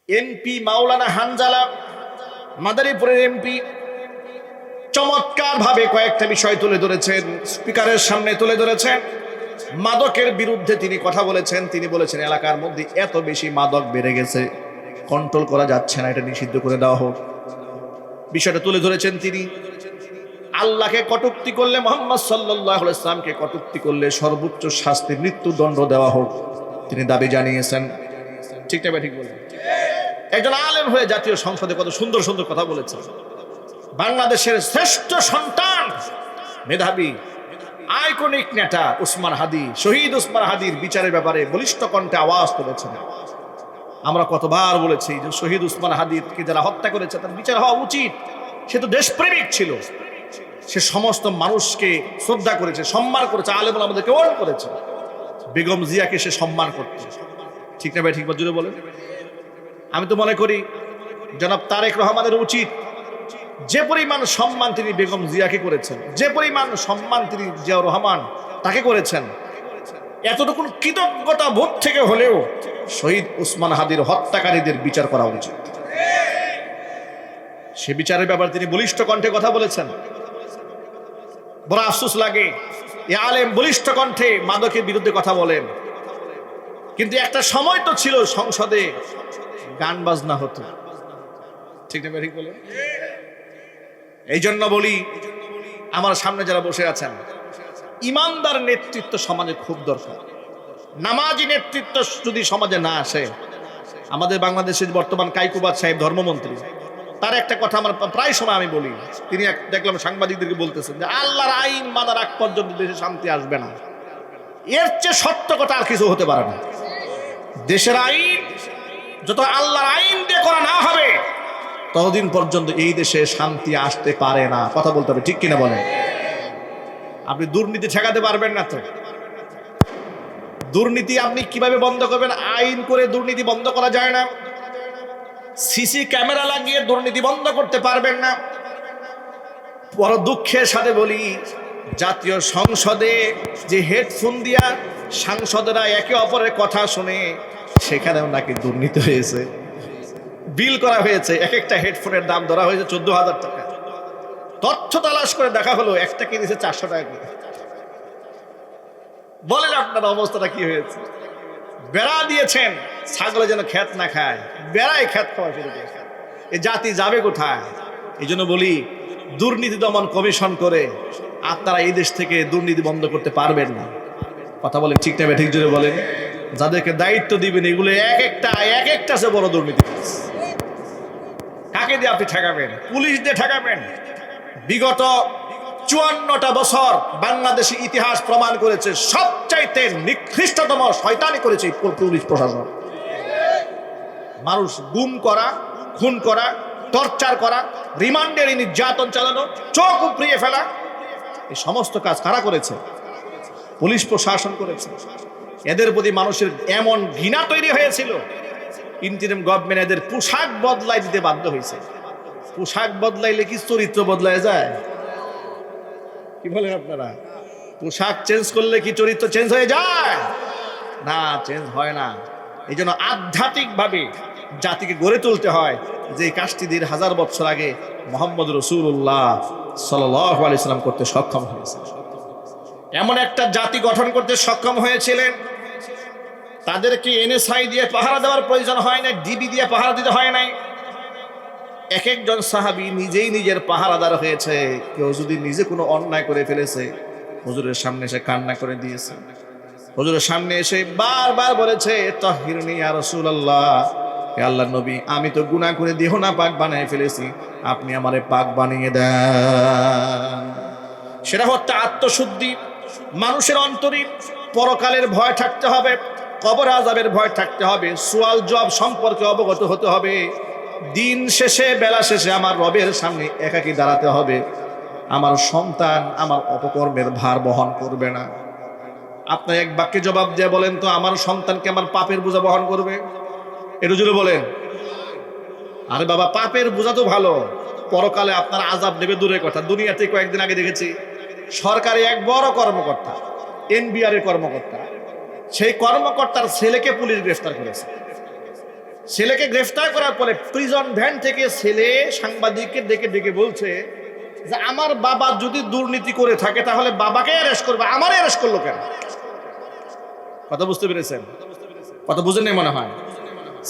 MP মাওলানা হানজালা মাদারীপুরের MP চমৎকার ভাবে কয়েকটা বিষয় তুলে ধরেছেন, স্পিকারের সামনে তুলে ধরেছেন। মাদকের বিরুদ্ধে তিনি কথা বলেছেন। তিনি বলেছেন এলাকার মধ্যে এত বেশি মাদক বেড়ে গেছে, কন্ট্রোল করা যাচ্ছে না, এটা নিষিদ্ধ করে দেওয়া হোক। বিষয়টা তুলে ধরেছেন তিনি। আল্লাহকে কটূক্তি করলে, মুহাম্মদ সাল্লাল্লাহু আলাইহি ওয়াসাল্লামকে কটূক্তি করলে সর্বোচ্চ শাস্তি মৃত্যুদণ্ড দেওয়া হোক তিনি দাবি জানিয়েছেন। ঠিক না? ঠিক বলেন। একজন আলেম হয়ে জাতীয় সংসদে কত সুন্দর সুন্দর কথা বলেছেন। বাংলাদেশের শ্রেষ্ঠ সন্তান, মেধাবী, আইকনিক নেতা উসমান হাদি, শহীদ উসমান হাদির বিচারের ব্যাপারে বলিষ্ঠ কণ্ঠে আওয়াজ তুলেছেন। আমরা কতবার বলেছি যে শহীদ উসমান হাদিকে যারা হত্যা করেছে তার বিচার হওয়া উচিত। সে তো দেশপ্রেমিক ছিল, সে সমস্ত মানুষকে শ্রদ্ধা করেছে, সম্মান করেছে, আলেম ওলামাদেরকে ওয়ার্ন করেছে। বেগম জিয়াকে সে সম্মান করত। ঠিক না ভাই? ঠিক জুড়ে বলেন। আমি তো মনে করি জনাব তারেক রহমানের উচিত যে পরিমাণ সম্মান তিনি বেগম জিয়াকে করেছেন, যে পরিমাণ সম্মান তিনি জিয়াউর রহমান তাকে করেছেন, এতটুকু কৃতজ্ঞতা বোধ থেকে হলেও শহীদ উসমান হাদির হত্যাকারীদের বিচার করা উচিত। সে বিচারের ব্যাপারে তিনি বলিষ্ঠ কণ্ঠে কথা বলেছেন। বড় আফসোস লাগে এ আলেম বলিষ্ঠ কণ্ঠে মাদকের বিরুদ্ধে কথা বলেন, কিন্তু একটা সময় তো ছিল সংসদে গান বাজনা হতো। ঠিক না? ঠিক বলেন। এই জন্য বলি, আমার সামনে যারা বসে আছেন, ইমানদার নেতৃত্ব সমাজে খুব দরকার। নামাজি নেতৃত্ব যদি সমাজে না আসে, আমাদের বাংলাদেশের বর্তমান কাইকুবাদ সাহেব ধর্মমন্ত্রী, তার একটা কথা আমার প্রায় সময় আমি বলি, তিনি দেখলাম সাংবাদিকদেরকে বলতেছেন যে আল্লাহর আইন মানার আগ পর্যন্ত দেশে শান্তি আসবে না। এর চেয়ে সত্য কথা আর কিছু হতে পারে না। দেশের আইন যত আল্লাহর আইন দিয়ে করা না হবে ততদিন পর্যন্ত এই দেশে শান্তি আসতে পারে না। কথা বলতে হবে, ঠিক কিনা বলেন? আপনি দুর্নীতি ঠেকাতে পারবেন না। তো দুর্নীতি আপনি কিভাবে বন্ধ করবেন? আইন করে দুর্নীতি বন্ধ করা যায় না। সিসি ক্যামেরা লাগিয়ে দুর্নীতি বন্ধ করতে পারবেন না। বড় দুঃখের সাথে বলি, জাতীয় সংসদে যে হেডফোন দিয়া সাংসদরা একে অপরের কথা শুনে, সেখানেও নাকি দুর্নীতি হয়েছে। বিল করা হয়েছে, এক একটা হেডফোনের দাম ধরা হয়েছে 14,000 টাকা। তথ্য তালাশ করে দেখা হলো একটা কিনেছে 400 টাকা করে। বলেন আপনার অবস্থাটা কি হয়েছে? বেড়া দিয়েছেন ছাগলে যেন খেত না খায়, বেড়াই খেত খাওয়া শুরু করেছে। এ জাতি যাবে কোথায়? এই জন্য বলি, দুর্নীতি দমন কমিশন করে আপনারা এই দেশ থেকে দুর্নীতি বন্ধ করতে পারবেন না। কথা বলেন, ঠিক না? ঠিক জোরে বলেন। যাদেরকে দায়িত্ব দিবেন এগুলো এক একটা সে বড় দুর্নীতি। কাকে দিয়ে আপনি ঠেকাবেন? পুলিশ দিয়ে ঠেকাবেন? বিগত 54টা বছর বাংলাদেশি ইতিহাস প্রমাণ করেছে সবচাইতে নিকৃষ্টতম শয়তানি করেছে পুলিশ প্রশাসন। মানুষ গুম করা, খুন করা, টর্চার করা, রিমান্ডের নির্যাতন চালানো, চোখ উপড়িয়ে ফেলা, এই সমস্ত কাজ কারা করেছে? পুলিশ প্রশাসন করেছে। এদের প্রতি মানুষের এমন ঘৃণা তৈরি হয়েছিল, ইন্টারিম গভর্নমেন্ট এদের পোশাক বদলাই দিতে বাধ্য হয়েছে। পোশাক বদলাইলে কি চরিত্র বদলায় যায়? কি বলেন আপনারা? পোশাক চেঞ্জ করলে কি চরিত্র চেঞ্জ হয়ে যায়? না, চেঞ্জ হয় না। এই জন্য আধ্যাত্মিকভাবে জাতিকে গড়ে তুলতে হয়, যে কাজটি 1000 বছর আগে মুহাম্মদ রাসূলুল্লাহ সাল্লাল্লাহু আলাইহি সাল্লাম করতে সক্ষম হয়েছে। এমন একটা জাতি গঠন করতে সক্ষম হয়েছিলেন, তাদেরকে এনএসআই দিয়ে পাহারা দেওয়ার প্রয়োজন হয় না, ডিবি দিয়ে পাহারা দিতে হয় নাই। এক একজন সাহাবী নিজেই নিজের পাহারাদার হয়েছে। কেউ যদি নিজে কোনো অন্যায় করে ফেলেছে, হুজুরের সামনে এসে কান্না করে দিয়েছে। হুজুরের সামনে এসে বারবার বলেছে, তাহহিরনি ইয়া রাসূলুল্লাহ, হে আল্লাহর নবী, আমি তো গুনাহ করে দেহ না পাক বানিয়ে ফেলেছি, আপনি আমারে পাক বানিয়ে দেন। সেটা হচ্ছে আত্মশুদ্ধি। মানুষের অন্তরে পরকালের ভয় থাকতে হবে, কবর আযাবের ভয় থাকতে হবে, সুয়াল জবাব সম্পর্কে অবগত হতে হবে। দিন শেষে, বেলা শেষে আমার রবের সামনে একাকী দাঁড়াতে হবে। আমার সন্তান আমার অপকর্মের ভার বহন করবে না। আপনার এক বাক্যে জবাব দিয়ে বলেন তো, আমার সন্তানকে আমার পাপের বোঝা বহন করবে? একটু জোরে বলেন। আরে বাবা, পাপের বোঝা তো ভালো, পরকালে আপনার আযাব নেবে দূরের কথা। দুনিয়াতে কয়েকদিন আগে দেখেছি, সরকারি এক বড় কর্মকর্তা, এনবিআর এর কর্মকর্তা, সেই কর্মকর্তার ছেলেকে পুলিশ গ্রেফতার করেছে। ছেলেকে গ্রেফতার করার পরে প্রিজন ভ্যান থেকে ছেলে সাংবাদিককে ডেকে ডেকে বলছে যে আমার বাবা যদি দুর্নীতি করে থাকে তাহলে বাবাকে অ্যারেস্ট করবে, আমার অ্যারেস্ট করলো কেন? কথা বুঝতে পেরেছেন? কথা বুঝেন নাই মনে হয়।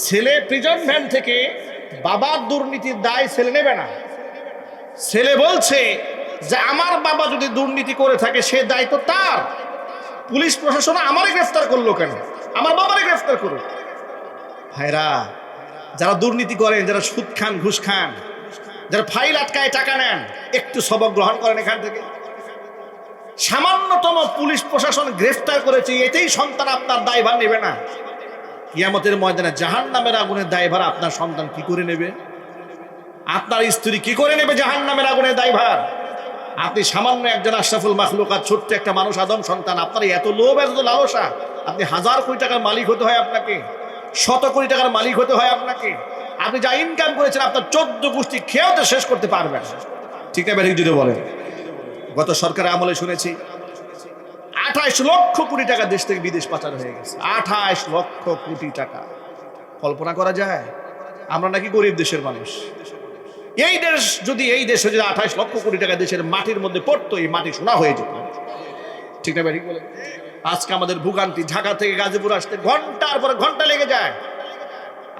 ছেলে প্রিজন ভ্যান থেকে বাবার দুর্নীতির দায় ছেলে নেবে না। ছেলে বলছে যে আমার বাবা যদি দুর্নীতি করে থাকে সে দায় তো তার, পুলিশ প্রশাসন আমারে গ্রেফতার করলো কেন, আমার বাবারে গ্রেফতার করুক। ভাইরা, যারা দুর্নীতি করেন, যারা সুদ খান, ঘুষ খান, যারা ফাইল আটকায় টাকা নেন, একটু সবক গ্রহণ করেন এখান থেকে। সামান্যতম পুলিশ প্রশাসন গ্রেফতার করেছে, এতেই সন্তান আপনার দায়ভার নেবে না। কিয়ামতের ময়দানে জাহান্নামের আগুনের দায়ভার আপনার সন্তান কি করে নেবে? আপনার স্ত্রী কি করে নেবে জাহান্নামের আগুনের দায়ভার? আপনি সামান্য একজন আশরাফুল মাখলুকাত, ছোট্ট একটা মানুষ, আদম সন্তান, আপনার এত লোভ, এত লালসা। আপনি হাজার কোটি টাকার মালিক হতে হয় আপনাকে, শত কোটি টাকার মালিক হতে হয় আপনাকে। আপনি যা ইনকাম করেছেন আপনার 14 গোষ্ঠী খেয়েও তো শেষ করতে পারবেন। ঠিক না বেরিক যদি বলেন? গত সরকারের আমলে শুনেছি 28 লক্ষ কোটি টাকা দেশ থেকে বিদেশ পাচার হয়ে গেছে। 28 লক্ষ কোটি টাকা। কল্পনা করা যায়? আমরা নাকি গরিব দেশের মানুষ। এই দেশে যদি 28 লক্ষ কোটি টাকা দেশের মাটির মধ্যে পড়তো, এই মাটি সোনা হয়ে যেত। ঠিক না বেরিক বলেন? আজকে আমাদের ভোগান্তি, ঢাকা থেকে গাজীপুর আসতে ঘন্টার পর ঘন্টা লেগে যায়।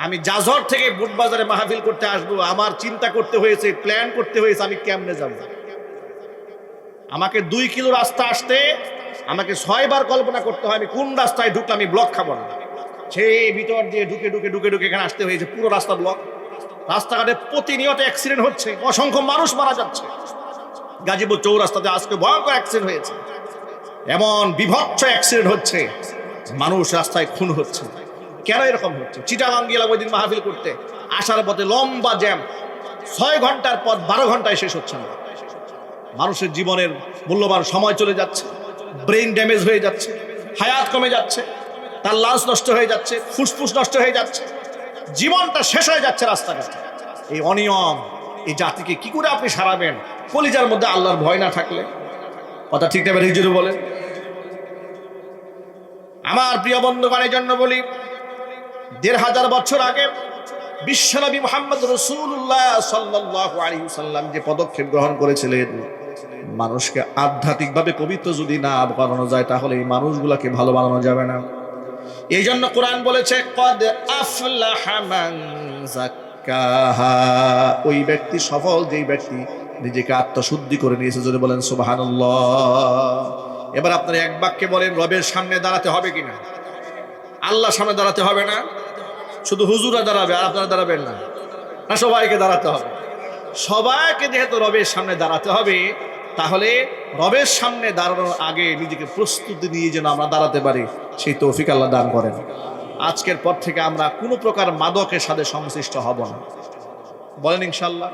আমি জাজর থেকে বুটবাজারে মাহফিল করতে আসবো, আমার চিন্তা করতে হয়েছে, প্ল্যান করতে হয়েছে আমি কেমনে যাব। আমাকে 2 কিলো রাস্তা আসতে আমাকে 6 বার কল্পনা করতে হয় আমি কোন রাস্তায় ঢুকলে আমি ব্লক খাবো না। সেই ভিতর দিয়ে ঢুকে ঢুকে ঢুকে ঢুকে এখানে আসতে হয়েছে, পুরো রাস্তা ব্লক। রাস্তাঘাটে প্রতিনিয়ত অ্যাক্সিডেন্ট হচ্ছে, অসংখ্য মানুষ মারা যাচ্ছে। গাজীপুর চৌরাস্তাতে আজকে ভয়ঙ্কর অ্যাক্সিডেন্ট হয়েছে, এমন বিভৎস অ্যাক্সিডেন্ট হচ্ছে, মানুষ রাস্তায় খুন হচ্ছে। কেন এরকম হচ্ছে? চিটাগাং গেলাম ওই দিন মাহফিল করতে, আসার পথে লম্বা জ্যাম, 6 ঘন্টার পথ 12 ঘন্টায় শেষ হচ্ছে না। মানুষের জীবনের মূল্যবান সময় চলে যাচ্ছে, ব্রেন ড্যামেজ হয়ে যাচ্ছে, হায়াত কমে যাচ্ছে, তার লাঞ্চ নষ্ট হয়ে যাচ্ছে, ফুসফুস নষ্ট হয়ে যাচ্ছে, জীবনটা শেষ হয়ে যাচ্ছে রাস্তাঘাটে। এই অনিয়ম, এই জাতিকে কি করে আপনি সারাবেন কলিজার মধ্যে আল্লাহর ভয় না থাকলে? কথা ঠিক না বেরিক বলে? আমার প্রিয় বন্ধুগণের জন্য বলি, 1500 বছর আগে বিশ্বনবী মুহাম্মদ রাসূলুল্লাহ সাল্লাল্লাহু আলাইহি ওয়াসাল্লাম যে পদক্ষেপ গ্রহণ করেছিলেন, মানুষকে আধ্যাত্মিকভাবে পবিত্র যদি না বানানো যায় তাহলে এই মানুষগুলোকে ভালো বানানো যাবে না। এই জন্য কোরআন বলেছে কদ আফলাহা মান যাক্কাহা, ওই ব্যক্তি সফল যেই ব্যক্তি নিজেকে আত্মশুদ্ধি করে নিয়েছে। যদি বলেন সুবহানাল্লাহ। এবার আপনারা এক বাক্যে বলেন, রবের সামনে দাঁড়াতে হবে কিনা? আল্লাহর সামনে দাঁড়াতে হবে না? শুধু হুজুরা দাঁড়াবে আর আপনারা দাঁড়াবেন না? না, সবাইকে দাঁড়াতে হবে। সবাইকে যেহেতু রবের সামনে দাঁড়াতে হবে, তাহলে রবের সামনে দাঁড়ানোর আগে নিজেকে প্রস্তুতি নিয়ে যেন আমরা দাঁড়াতে পারি, সেই তৌফিক আল্লাহ দান করেন। আজকের পর থেকে আমরা কোনো প্রকার মাদকের সাথে সংশ্লিষ্ট হব না। বলেন ইনশাআল্লাহ।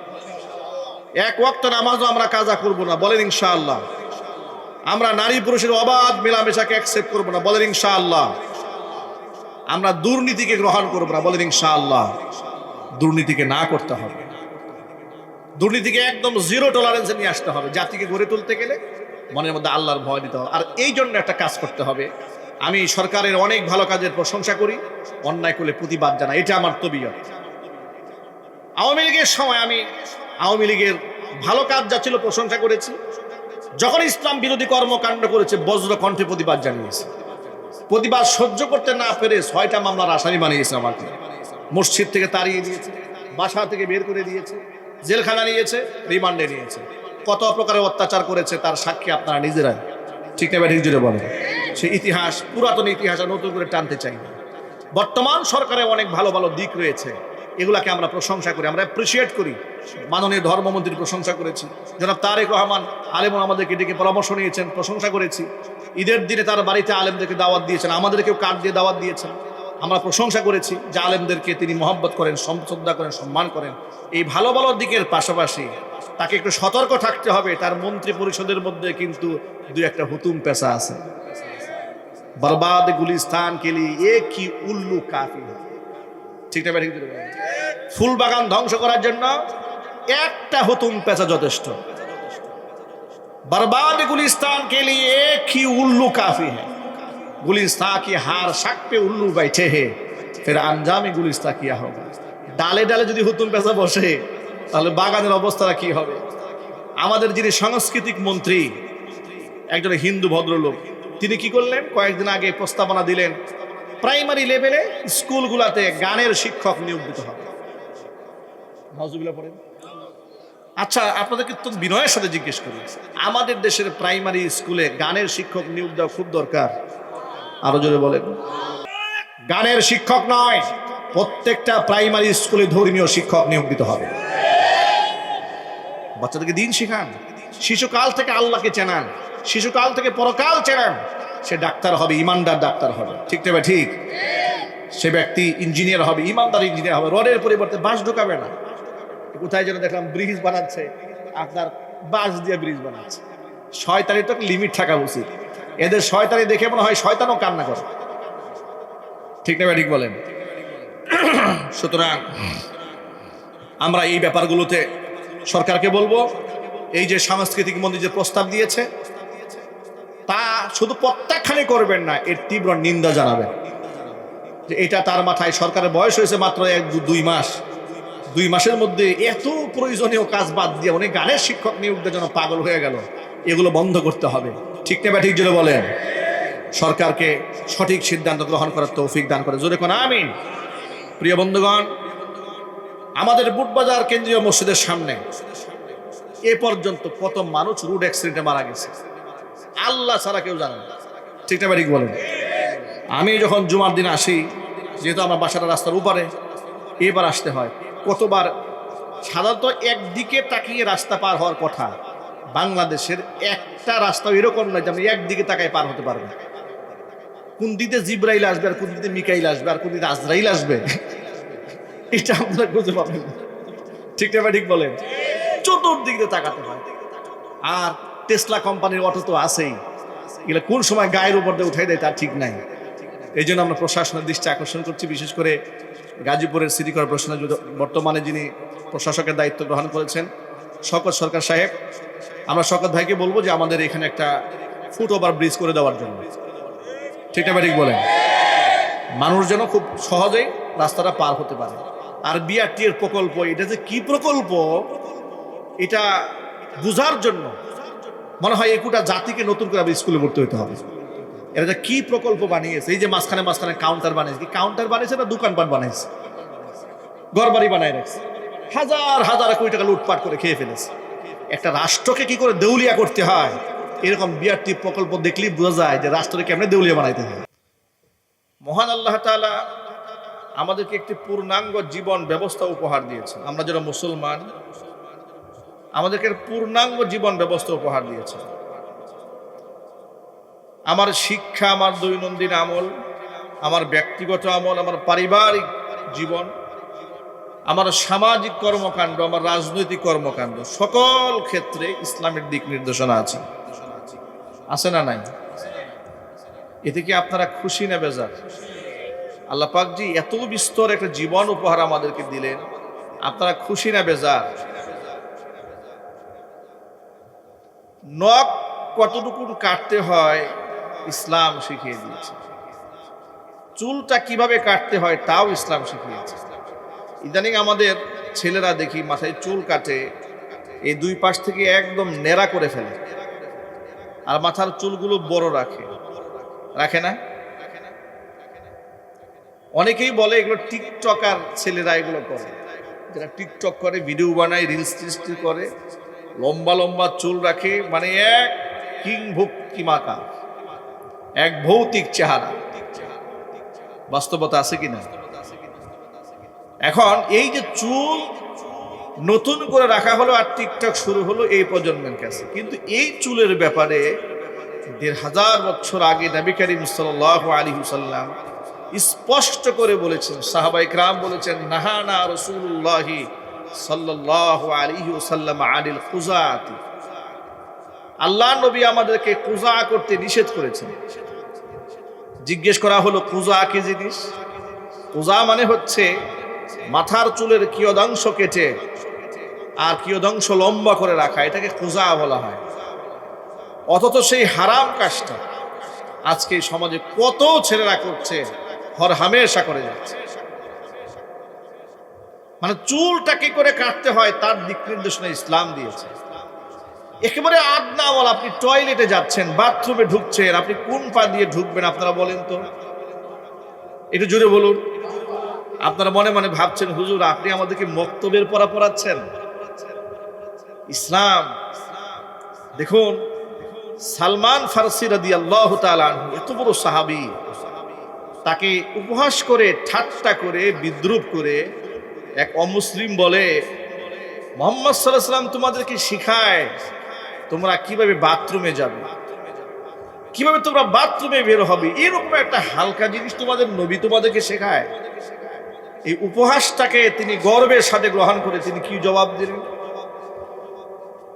এক ওয়াক্ত নামাজও আমরা কাজা করব না। বলেন ইনশাআল্লাহ। আমরা নারী পুরুষের অবাধ মেলামেশাকে অ্যাকসেপ্ট করব না। বলেন ইনশাআল্লাহ। আমরা দুর্নীতিকে গ্রহণ করব না। বলেন ইনশাআল্লাহ। দুর্নীতিকে না করতে হবে, দুর্নীতিকে একদম 0 টলারেন্সে নিয়ে আসতে হবে। জাতিকে গড়ে তুলতে গেলে মনের মধ্যে আল্লাহর ভয় দিতে হবে। আর এই জন্য একটা কাজ করতে হবে, আমি সরকারের অনেক ভালো কাজের প্রশংসা করি, অন্যায় করলে প্রতিবাদ জানাই, এটা আমার তবিয়ত। আওয়ামী লীগের সময় আমি আওয়ামী লীগের ভালো কাজ যা ছিল প্রশংসা করেছি, যখন ইসলাম বিরোধী কর্মকাণ্ড করেছে বজ্র কণ্ঠে প্রতিবাদ জানিয়েছে। প্রতিবাদ সহ্য করতে না পেরে 6টা মামলার আসামি বানিয়েছে আমাকে, মসজিদ থেকে তাড়িয়ে দিয়েছে, বাসা থেকে বের করে দিয়েছে, জেলখানা নিয়েছে, রিমান্ডে নিয়েছে, কত প্রকারের অত্যাচার করেছে তার সাক্ষী আপনারা নিজেরাই। ঠিক না ঠিক জুড়ে বলেন? সেই ইতিহাস, পুরাতন ইতিহাস নতুন করে টানতে চাই না। বর্তমান সরকারে অনেক ভালো ভালো দিক রয়েছে, এগুলাকে আমরা প্রশংসা করি, আমরা অ্যাপ্রিসিয়েট করি। মাননীয় ধর্মমন্ত্রীর প্রশংসা করেছি, জনাব তারেক রহমান আলেম আমাদেরকে ডেকে পরামর্শ নিয়েছেন, প্রশংসা করেছি। ঈদের দিনে তার বাড়িতে আলেমদেরকে দাওয়াত দিয়েছেন, আমাদেরকেও কার্ড দিয়ে দাওয়াত দিয়েছেন, আমরা প্রশংসা করেছি যে আলেমদেরকে তিনি মহব্বত করেন, শ্রদ্ধা করেন, সম্মান করেন। এই ভালো ভালো দিকের পাশাপাশি তাকে একটু সতর্ক থাকতে হবে, তার মন্ত্রী পরিষদের মধ্যে কিন্তু 2-1টা হুতুম পেশা আছে। বরবাদ গুলিস্তান কে লিয়ে এক হি উল্লু কাফি। ঠিক না? ফুল বাগান ধ্বংস করার জন্য একটা হুতুম পেশা যথেষ্ট। बर्बाद गुलिस्तान के लिए एक ही उल्लू काफी है। गुलिस्तान की हार शक पे उल्लू बैठे हैं, ফের আঞ্জামে গুলিস্তা কিয়া হবে। ডালে ডালে যদি হুতুম পেঁচা বসে তাহলে বাগানের অবস্থাটা কি হবে? আমাদের যিনি সাংস্কৃতিক মন্ত্রী, একজন হিন্দু ভদ্রলোক, তিনি কি করলেন? কয়েকদিন আগে প্রস্তাবনা দিলেন প্রাইমারি লেভেলে স্কুলগুলোতে গানের শিক্ষক নিয়োগ দিতে হবে। নাউজুবিল্লাহ পড়েন। আচ্ছা, আপনাদেরকে তো বিনয়ের সাথে জিজ্ঞেস করি, আমাদের দেশের প্রাইমারি স্কুলে গানের শিক্ষক নিয়োগ দেওয়া খুব দরকার। আরো জোরে বলেন। গানের শিক্ষক নয়, প্রত্যেকটা প্রাইমারি স্কুলে ধর্মীয় শিক্ষক নিয়োগ দিতে হবে। বাচ্চাদেরকে দিন শিখান, শিশুকাল থেকে আল্লাহকে চেনান, শিশুকাল থেকে পরকাল চেনান। সে ডাক্তার হবে, ইমানদার ডাক্তার হবে, ঠিক না? ঠিক। সে ব্যক্তি ইঞ্জিনিয়ার হবে, ইমানদার ইঞ্জিনিয়ার হবে। রডের পরিবর্তে বাঁশ ঢোকাবে না। কোথায় যেন দেখলাম ব্রিজ বানাচ্ছে, আপনার বাঁশ দিয়ে ব্রিজ বানাচ্ছে। শয়তানির তো লিমিট থাকা উচিত। এদের শয়তানি দেখে মনে হয় শয়তানও কান্না করে, ঠিক না? ঠিক বলেন। সুতরাং আমরা এই ব্যাপারগুলোতে সরকারকে বলবো, এই যে সাংস্কৃতিক মন্ত্রী যে প্রস্তাব দিয়েছে তা শুধু প্রত্যাখ্যানই করবেন না, এর তীব্র নিন্দা জানাবেন। যে এটা তার মাথায়, সরকারের বয়স হয়েছে মাত্র 1-2 মাস, 2 মাসের মধ্যে এত প্রয়োজনীয় কাজ বাদ দিয়ে উনি গানের শিক্ষক নিয়োগ দেওয়ার জন্য পাগল হয়ে গেল। এগুলো বন্ধ করতে হবে, ঠিক না? ঠিক জোরে বলেন। সরকারকে সঠিক সিদ্ধান্ত গ্রহণ করার তৌফিক দান করে, জোরে কোন আমিন। প্রিয় বন্ধুগণ, আমাদের বুটবাজার কেন্দ্রীয় মসজিদের সামনে এ পর্যন্ত কত মানুষ রোড অ্যাক্সিডেন্টে মারা গেছে আল্লাহ ছাড়া কেউ জানে না, ঠিক না? ঠিক বলেন। আমি যখন জুমার দিন আসি, যেহেতু আমার বাসাটা রাস্তার উপরে, এবার আসতে হয় কতবার। সাধারণত একদিকে তাকিয়ে রাস্তা পার হওয়ার কথা। বাংলাদেশের একটা রাস্তা এরকম নয় যে আমি একদিকে তাকায় পার হতে পারবো। কোন দিকে জিব্রাইল আসবে আর কোন দিকে মিকাইল আসবে আর কোন দিকে আজরাইল আসবে, এটা আপনারা বুঝতে পারবেন না, ঠিক না? ঠিক বলেন। চতুর্দিকে তাকাতে হয়। আর টেসলা কোম্পানির অটো তো আছেই, এগুলো কোন সময় গায়ের উপর দিয়ে উঠাই দেয় তার ঠিক নাই। এই জন্য আমরা প্রশাসনের দৃষ্টি আকর্ষণ করছি, বিশেষ করে গাজীপুরের সিটি কর্পোরেশনের বর্তমানে যিনি প্রশাসকের দায়িত্ব গ্রহণ করেছেন শওকত সরকার সাহেব, আমরা শওকত ভাইকে বলবো যে আমাদের এখানে একটা ফুট ওভার ব্রিজ করে দেওয়ার জন্য, ঠিক না? ঠিক বলেন। মানুষ যেন খুব সহজেই রাস্তাটা পার হতে পারে। আর বিআরটি এর প্রকল্প, এটা যে কি প্রকল্প এটা বুঝার জন্য মনে হয় একুটা জাতিকে নতুন করে স্কুলে ভর্তি হতে হবে। এরা যে কি প্রকল্প বানিয়েছে, এই যে মাঝখানে মাঝখানে কাউন্টার বানিয়েছে, কি কাউন্টার বানিয়েছে না দোকানপাট বানাইছে, ঘরবাড়ি বানায় রাখছে, হাজার হাজার কোটি টাকা লুটপাট করে খেয়ে ফেলেছে। একটা রাষ্ট্রকে কি করে দেউলিয়া করতে হয়, এরকম বিআরটি প্রকল্প দেখলেই বোঝা যায় যে রাষ্ট্রকে কেমনে দেউলিয়া বানাইতে হয়। মহান আল্লাহ তাআলা আমাদেরকে একটি পূর্ণাঙ্গ জীবন ব্যবস্থা উপহার দিয়েছে। আমরা যারা মুসলমান, আমাদেরকে পূর্ণাঙ্গ জীবন ব্যবস্থা উপহার দিয়েছে। আমার শিক্ষা, আমার দৈনন্দিন আমল, আমার ব্যক্তিগত আমল, আমার পারিবারিক জীবন, আমার সামাজিক কর্মকাণ্ড, আমার রাজনৈতিক কর্মকাণ্ড, সকল ক্ষেত্রে ইসলামের দিক নির্দেশনা আছে, আছে না নাই? এতে কি আপনারা খুশি না বেজার? আল্লাহ পাক জি এত বিস্তর একটা জীবন উপহার আমাদেরকে দিলেন, আপনারা খুশি না বেজার? নখ কতটুকু কাটতে হয় ইসলাম শিখিয়ে দিয়েছে, চুলটা কিভাবে কাটতে হয় তাও ইসলাম শিখিয়েছে। ইদানিং আমাদের ছেলেরা দেখি মাথায় চুল কাটে, এই 2 পাশ থেকে একদম নেড়া করে ফেলে, আর মাথার চুলগুলো বড় রাখে, রাখে না? অনেকেই বলে এগুলো টিকটকার ছেলেরা এগুলো করে, যারা টিকটক করে, ভিডিও বানায়, রিলস টিলস করে, লম্বা লম্বা চুল রাখে, মানে এক কিং ভুক্তিমাকা, এক ভৌতিক চেহারা। বাস্তবতা আছে কিনা? এখন এই যে চুল নতুন করে রাখা হলো আর টিকটক শুরু হলো এই প্রজন্মের কাছে, কিন্তু এই চুলের ব্যাপারে 1500 বছর আগে নবী করিম সাল্লাল্লাহু আলাইহি ওয়াসাল্লাম স্পষ্ট করে বলেছেন, সাহাবায়ে কেরাম বলেছেন, নাহানা রাসূলুল্লাহি সাল্লাল্লাহু আলাইহি ওয়াসাল্লাম আনিল কুজাতি, আল্লাহ নবী আমাদেরকে কুজা করতে নিষেধ করেছেন। জিজ্ঞেস করা হলো কুজা কি জিনিস? কুজা মানে হচ্ছে মাথার চুলের কিয়দাংশ কেটে আর কিয়দাংশ লম্বা করে রাখা, এটাকে কুজা বলা হয়। অথচ সেই হারাম কাজটা আজকে সমাজে কত ছেলেরা করছে, হর হামেশা করে যাচ্ছে। মানে চুলটা কি করে কাটতে হয় তার দিক নির্দেশনা ইসলাম দিয়েছে। একেবারে আদনাওয়াল, আপনি টয়লেটে যাচ্ছেন, বাথরুমে ঢুকছেন, আপনি কোন পা দিয়ে ঢুকবেন আপনারা বলেন তো, একটু জোরে বলুন। আপনারা মনে মনে ভাবছেন হুজুর আপনি আমাদেরকে মক্তবের পড়া পড়াচ্ছেন। ইসলাম দেখুন, সালমান ফারসি রাদিয়াল্লাহু তাআলা আনহু এত বড় সাহাবী, তাকে উপহাস করে, ঠাট্টা করে, বিদ্রূপ করে এক অমুসলিম বলে, মুহাম্মদ সাল্লাল্লাহু আলাইহি ওয়াসাল্লাম তোমাদেরকে শিখায় তোমরা কিভাবে বাথরুমে যাবে, কিভাবে তোমরা বাথরুমে বের হবে, এরকম একটা হালকা জিনিস তোমাদের নবী তোমাদেরকে শেখায়। এই উপহাসটাকে তিনি গর্বের সাথে গ্রহণ করে তিনি কি জবাব দিলেন?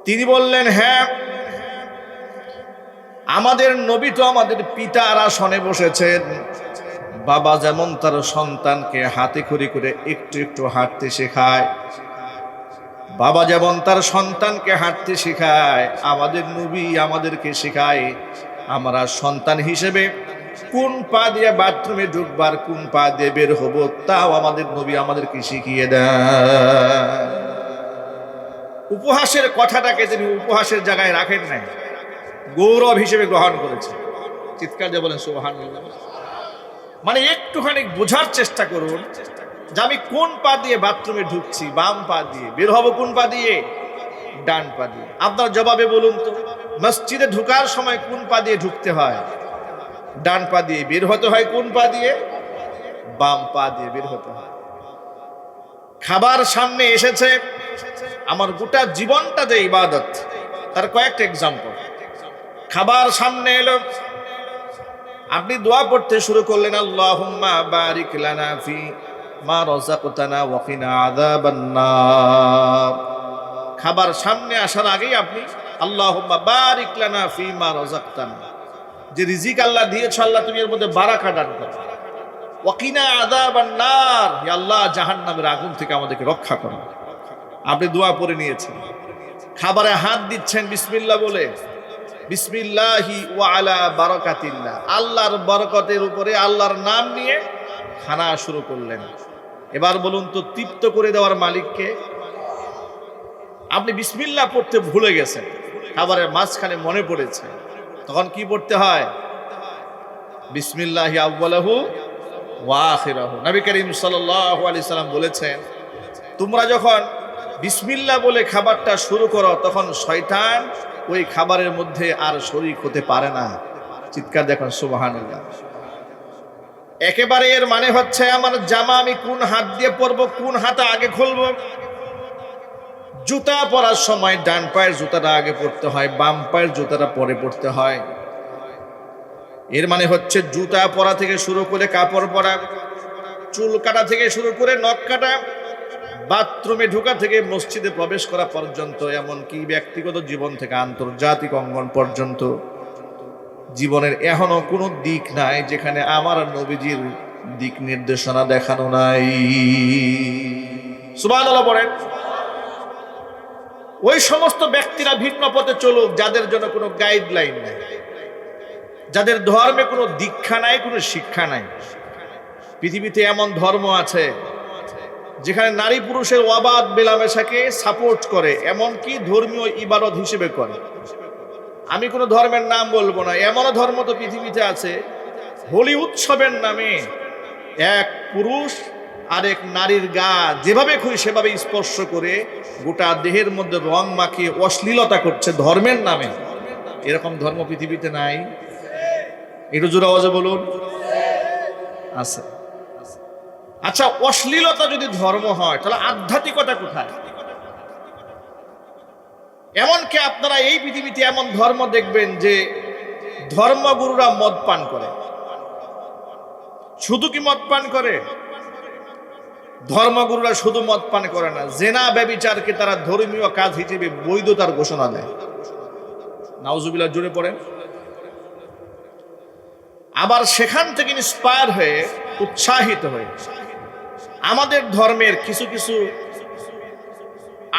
তিনি বললেন, হ্যাঁ, আমাদের নবী তো আমাদের পিতার আসনে বসেছেন, বাবা যেমন তার সন্তানকে হাতে খড়ি করে একটু একটু হাঁটতে শেখায়, বাবা যেমন তার সন্তানকে হাঁটতে শেখায়, আমাদের নবী আমাদেরকে শেখায় আমরা সন্তান হিসেবে কোন পা দিয়ে বাথরুমে ঢুকবার, কোন পা দিয়ে বের হবো, তাও আমাদের নবী আমাদেরকে শিখিয়ে দেয়। উপহাসের কথাটাকে তিনি উপহাসের জায়গায় রাখেন নাই, গৌরব হিসেবে গ্রহণ করেছে। চিৎকার দিয়ে বলেন সুবহানাল্লাহ। মানে একটুখানি বোঝার চেষ্টা করুন যে আমি কোন পা দিয়ে বাথরুমে ঢুকছি, বাম পা দিয়ে, বের হবো কোন পা দিয়ে, ডান পা দিয়ে। আপনার জবাবে বলুন তো, মসজিদে ঢুকার সময় কোন পা দিয়ে ঢুকতে হয়, ডান পা দিয়ে, বের হতে হয় কোন পা দিয়ে, বাম পা দিয়ে বের হতে হয়। খাবার সামনে এসেছে, আমার গোটা জীবনটা যে ইবাদত, তার কয়েকটা এক্সাম্পল। খাবার সামনে এলো, আপনি দোয়া পড়তে শুরু করলেন, আল্লাহুম্মা বারিক লানা ফি মা রাযাকতানা ওয়া কিনা আযাবান নার। খাবার সামনে আসার আগেই আপনি আল্লাহুম্মা বারিক লানা ফি মা রাযাকতানা, যে রিজিক আল্লাহ দিয়েছ আল্লাহ তুমি এর মধ্যে বারাকা দান করো, ওয়া কিনা আযাবান নার, হে আল্লাহ জাহান্নামের আগুন থেকে আমাদেরকে রক্ষা করো। আপনি দোয়া পড়ে নিয়েছেন, খাবারে হাত দিচ্ছেন বিসমিল্লাহ বলে, বিসমিল্লাহি ওয়া আলা বারাকাতিল্লাহ, আল্লাহর বরকতের উপরে আল্লাহর নাম নিয়ে খানা শুরু করলেন। এবার বলুন তো, তৃপ্ত করে দেওয়ার মালিককে? আপনি বিসমিল্লাহ পড়তে ভুলে গেছেন, খাবারের মাঝখানে মনে পড়েছে, তখন কি পড়তে হয়? বিসমিল্লাহি আউয়ালাহু ওয়া আখিরাহু। নবী করিম সাল্লাল্লাহু আলাইহি সাল্লাম বলেছেন, তোমরা যখন বিসমিল্লাহ বলে খাবারটা শুরু করো তখন শয়তান ওই খাবারের মধ্যে আর শরীক হতে পারে না। চিৎকার দেখুন সুবহানাল্লাহ। একেবারে এর মানে হচ্ছে আমার জামা আমি কোন হাত দিয়ে পরবো, কোন হাতে আগে খুলবো। জুতা পরার সময় ডান পায়ের জুতাটা আগে পরতে হয়, বাম পায়ের জুতাটা পরে পরতে হয়। এর মানে হচ্ছে জুতা পরা থেকে শুরু করে কাপড় পরা, চুল কাটা থেকে শুরু করে নখ কাটা, বাথরুমে ঢোকা থেকে মসজিদে প্রবেশ করা পর্যন্ত, এমনকি ব্যক্তিগত জীবন থেকে আন্তর্জাতিক অঙ্গন পর্যন্ত জীবনের এখনো কোনো দিক নাই যেখানে আমার নবীজির দিক নির্দেশনা দেখানো নাই। সুবহানাল্লাহ বলেন। ওই সমস্ত ব্যক্তিরা ভিন্ন পথে চলুক যাদের জন্য কোনো গাইডলাইন নাই, যাদের ধর্মে কোনো দীক্ষা নাই, কোনো শিক্ষা নাই। পৃথিবীতে এমন ধর্ম আছে যেখানে নারী পুরুষের অবাধ মেলামেশাকে সাপোর্ট করে, এমনকি ধর্মীয় ইবাদত হিসেবে করে। আমি কোনো ধর্মের নাম বলবো না, এমন ধর্ম তো পৃথিবীতে আছে, হোলি উৎসবের নামে এক পুরুষ আরেক নারীর গা যেভাবে খুশি সেভাবে স্পর্শ করে গোটা দেহের মধ্যে রং মাখিয়ে অশ্লীলতা করছে ধর্মের নামে। এরকম ধর্ম পৃথিবীতে নাই? একটু জোরে আওয়াজে বলুন। আছে। আচ্ছা, অশ্লীলতা যদি ধর্ম হয় তাহলে আধ্যাত্মিকতা কোথায়? এমনকি আপনারা এই পৃথিবীতে এমন ধর্ম দেখবেন যে ধর্মগুরুরা মদ পান করে। শুধু কি মদ পান করে? ধর্মগুরুরা শুধু মদ পান করে না, জেনা ব্যভিচারকে তারা ধর্মীয় কাজ হিসেবে বৈধতার ঘোষণা দেয়। নাউজুবিল্লাহ, জুড়ে পড়েন। আবার সেখান থেকে ইন্সপায়ার হয়ে, উৎসাহিত হয়ে আমাদের ধর্মের কিছু কিছু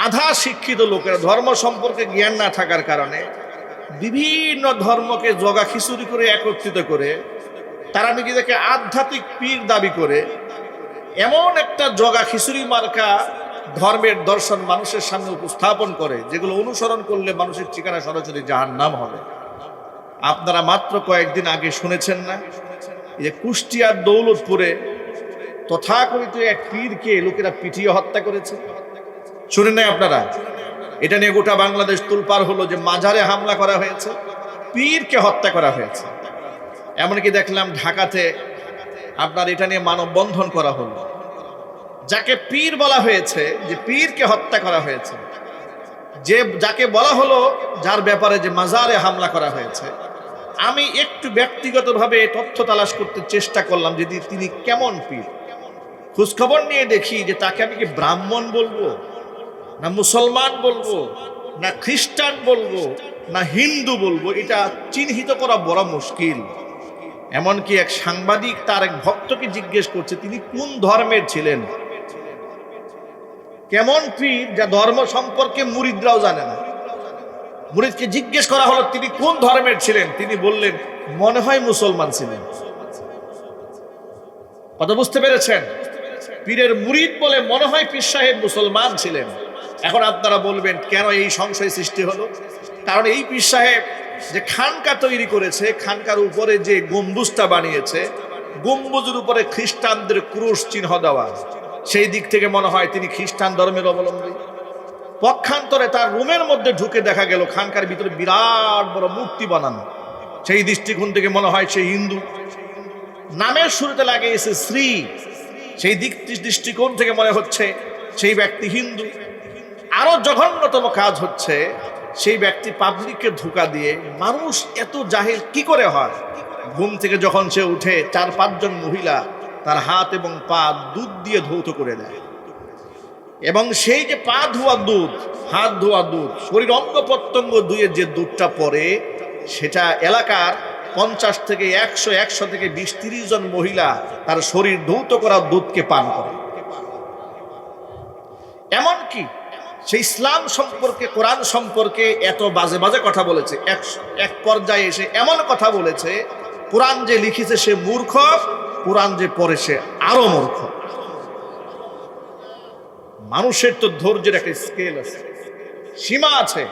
আধা শিক্ষিত লোকেরা, ধর্ম সম্পর্কে জ্ঞান না থাকার কারণে বিভিন্ন ধর্মকে জগা খিচুড়ি করে একত্রিত করে তারা নিজেদেরকে আধ্যাত্মিক পীর দাবি করে এমন একটা জগা খিচুড়ি মার্কা ধর্মের দর্শন মানুষের সামনে উপস্থাপন করে, যেগুলো অনুসরণ করলে মানুষের ঠিকানা সরাসরি জাহান্নাম হবে। আপনারা মাত্র কয়েকদিন আগে শুনেছেন না, যে কুষ্টিয়ার দৌলতপুরে তথাকথিত এক পীরকে লোকেরা পিটিয়ে হত্যা করেছে? শুনেন নাই আপনারা? এটা নিয়ে গোটা বাংলাদেশ তোলপাড় হলো যে মাজারে হামলা করা হয়েছে, পীরকে হত্যা করা হয়েছে। এমনকি দেখলাম ঢাকাতে আপনার এটা নিয়ে মানববন্ধন করা হলো। যাকে পীর বলা হয়েছে, যে পীরকে হত্যা করা হয়েছে, যে যাকে বলা হলো, যার ব্যাপারে যে মাজারে হামলা করা হয়েছে, আমি একটু ব্যক্তিগতভাবে তথ্য তালাশ করতে চেষ্টা করলাম যে তিনি কেমন পীর। খোঁজখবর নিয়ে দেখি যে তাকে আমি কি ব্রাহ্মণ বলবো, না মুসলমান বলবো, না খ্রিস্টান বলবো, না হিন্দু বলবো, এটা চিহ্নিত করা বড় মুশকিল। এমনকি এক সাংবাদিক তার এক ভক্তকে জিজ্ঞেস করছে তিনি কোন ধর্মের ছিলেন। কেমন পীর, যা ধর্ম সম্পর্কে মুরিদরাও জানে না। মুরিদকে জিজ্ঞেস করা হলো তিনি কোন ধর্মের ছিলেন, তিনি বললেন মনে হয় মুসলমান ছিলেন। কথা বুঝতে পেরেছেন? পীরের মুরিদ বলে মনে হয় পীর সাহেব মুসলমান ছিলেন। এখন আপনারা বলবেন কেন এই সংশয় সৃষ্টি হলো? কারণ এই পীর সাহেব যে খানকা তৈরি করেছে, খানকার উপরে যে গম্বুজটা বানিয়েছে, গম্বুজের উপরে খ্রিস্টানদের ক্রুশ চিহ্ন দেওয়া, সেই দিক থেকে মনে হয় তিনি খ্রিস্টান ধর্মের অবলম্বী। পক্ষান্তরে তার রুমের মধ্যে ঢুকে দেখা গেল খানকার ভিতরে বিরাট বড় মূর্তি বানানো, সেই দৃষ্টিকোণ থেকে মনে হয় সে হিন্দু। নামের শুরুতে লাগিয়েছে শ্রী, সেই দৃষ্টিকোণ থেকে মনে হচ্ছে সেই ব্যক্তি হিন্দু। আরো জঘন্যতম কাজ হচ্ছে, সেই ব্যক্তি পাবলিককে ধোঁকা দিয়ে, মানুষ এত জাহেল কি করে হয়? ঘুম থেকে যখন সে উঠে 4-5 জন মহিলা তার হাত এবং পা দুধ দিয়ে ধৌত করে দেয়, এবং সেই যে পা ধোয়া দুধ, হাত ধোয়া দুধ, শরীর অঙ্গ প্রত্যঙ্গ ধুয়ে যে দুধটা পড়ে, সেটা এলাকার 50 থেকে 100 থেকে 20-30 জন মহিলা তার শরীর ধৌত করা দুধকে পান করে। এমনকি সেই ইসলাম সম্পর্কে, কোরআন সম্পর্কে এত বাজে বাজে কথা বলেছে, এক পর্যায়ে এসে এমন কথা বলেছে, কোরআন যে লিখেছে সে মূর্খ, কোরআন যে পড়ে সে আরো মূর্খ। মানুষের তো ধৈর্যের একটা স্কেল আছে, সীমা আছে।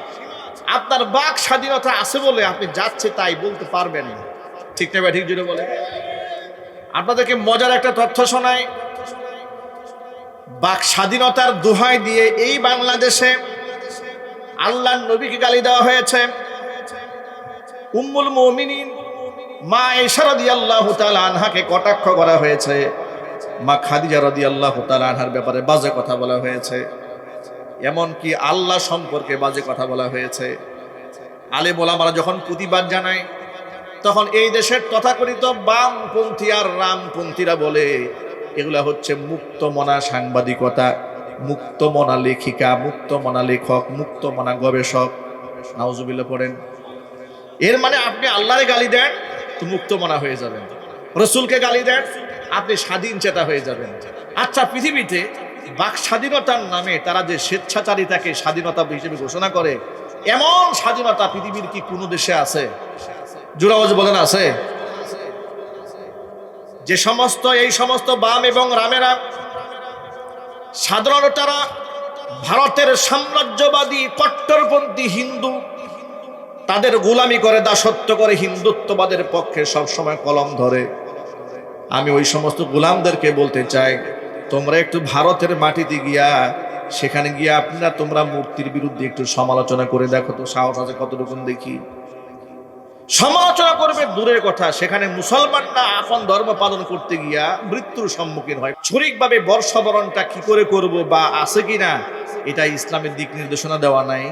আপনার বাক স্বাধীনতা আছে বলে আপনি যাচ্ছে তাই বলতে পারবেন না, ঠিক না? ঠিক জুড়ে বলে। আপনাদেরকে মজার একটা তথ্য শোনাই। বাক স্বাধীনতার দোহাই দিয়ে এই বাংলাদেশে আল্লাহর নবীকে গালি দেওয়া হয়েছে। উম্মুল মুমিনিন মা আয়েশা রাদিয়াল্লাহু তাআলা আনহাকে কটাক্ষ করা হয়েছে, মা খাদিজা রাদিয়াল্লাহু তাআলা আনহার ব্যাপারে বাজে কথা বলা হয়েছে, এমনকি আল্লাহ সম্পর্কে বাজে কথা বলা হয়েছে। আলেম ওলামারা যখন প্রতিবাদ জানায়, তখন এই দেশের তথাকথিত বামপন্থী আর রামপন্থীরা বলে এগুলা হচ্ছে মুক্তমনা সাংবাদিকতা, মুক্তমনা লেখিকা, মুক্তমনা লেখক, মুক্তমনা গবেষক। নাউজুবিল্লাহ পড়েন। এর মানে আপনি আল্লাহরে গালি দেন তো মুক্তমনা হয়ে যাবেন, রসুলকে গালি দেন আপনি স্বাধীন চেতা হয়ে যাবেন। আচ্ছা, পৃথিবীতে বাক স্বাধীনতার নামে তারা যে স্বেচ্ছাচারিতাকে স্বাধীনতা হিসেবে ঘোষণা করে, এমন স্বাধীনতা পৃথিবীর কি কোনো দেশে আছে? জোরাওয়াজ বলেন আছে? যে এই সমস্ত বাম এবং রামেরা সাধারণত তারা ভারতের সাম্রাজ্যবাদী কট্টরপন্থী হিন্দু, তাদের গোলামি করে, দাসত্ব করে, হিন্দুত্ববাদের পক্ষে সবসময় কলম ধরে। আমি ওই সমস্ত গোলামদেরকে বলতে চাই, তোমরা একটু ভারতের মাটিতে গিয়া, সেখানে গিয়া তোমরা মূর্তির বিরুদ্ধে একটু সমালোচনা করে দেখো তো, সাহস আছে কতটুকু দেখি। সমালোচনা করবে দূরের কথা, সেখানে মুসলমানরা আপন ধর্ম পালন করতে গিয়া মৃত্যুর সম্মুখীন হয়। শরীরভাবে বর্ষবরণটা কি করে করব বা আছে কিনা, এটা ইসলামের দিক নির্দেশনা দেওয়া নাই।